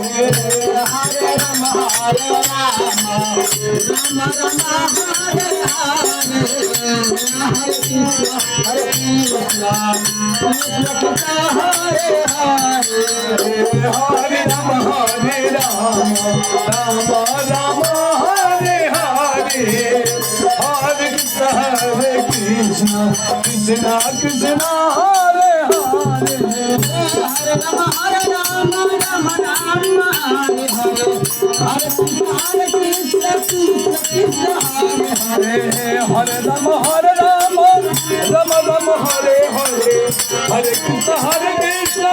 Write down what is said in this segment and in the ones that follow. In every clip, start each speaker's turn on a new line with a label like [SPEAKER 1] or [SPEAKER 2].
[SPEAKER 1] Hare Rama, Hare Rama, Rama Rama, Hare Hare, Hare Krishna, Hare Krishna, Krishna Krishna, Hare Hare, Hare Rama, Hare Rama, Rama Rama, Hare Hare, Hare Krishna, Hare Krishna, Krishna Krishna, Hare Hare, Hare Rama, Hare Rama, Rama Rama, Hare Hare, Hare Krishna,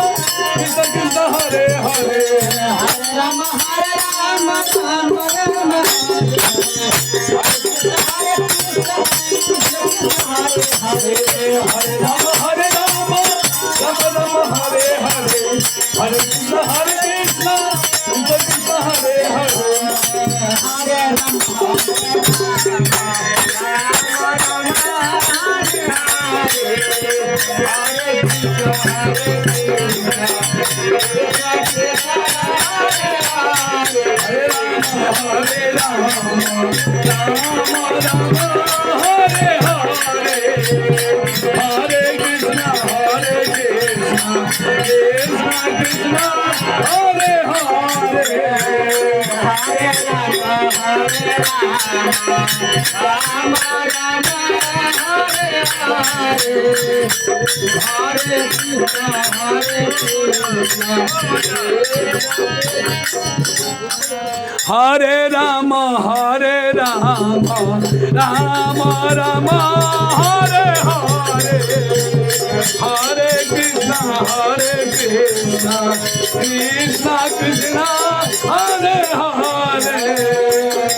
[SPEAKER 1] Krishna Krishna, Hare Hare, Hare Rama, Hare Rama, Rama Rama, Hare Hare, Hare Krishna, Krishna Krishna, Hare Hare, Hare Rama, Hare Rama, Rama Rama, Hare Hare, Hare Krishna, Hare Hare, Hare Rama, Hare Rama, Rama Rama, Hare Hare, Hare Krishna, Krishna Krishna, Hare Hare,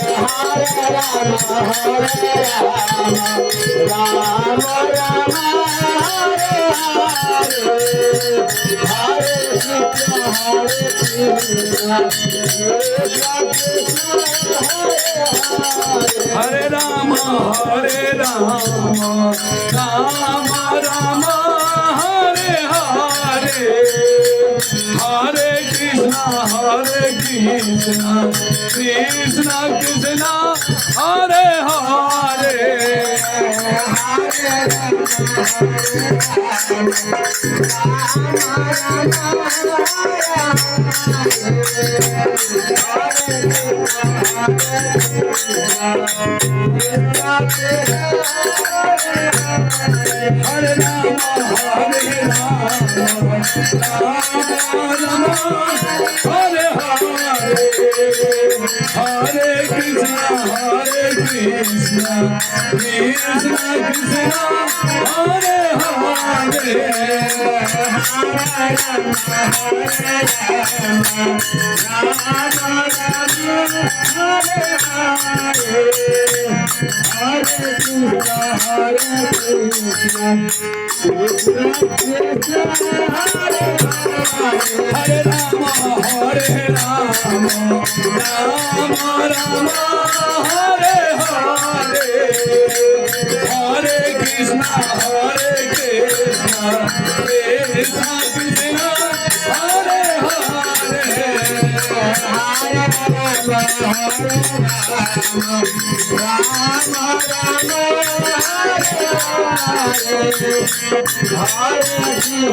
[SPEAKER 1] Hare Rama, Hare Rama, Hare Rama, Rama Rama, Hare Hare, Hare Krishna, Krishna Krishna, Hare Hare, Hare Rama, Hare Rama, Rama Rama, Hare Hare, Hare Krishna, Hare Rama, Hare Rama, Rama Rama, Hare Hare, Hare Krishna, Krishna Krishna, Hare Hare, Hare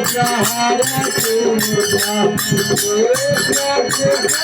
[SPEAKER 1] Krishna, Hare Krishna, Krishna Krishna.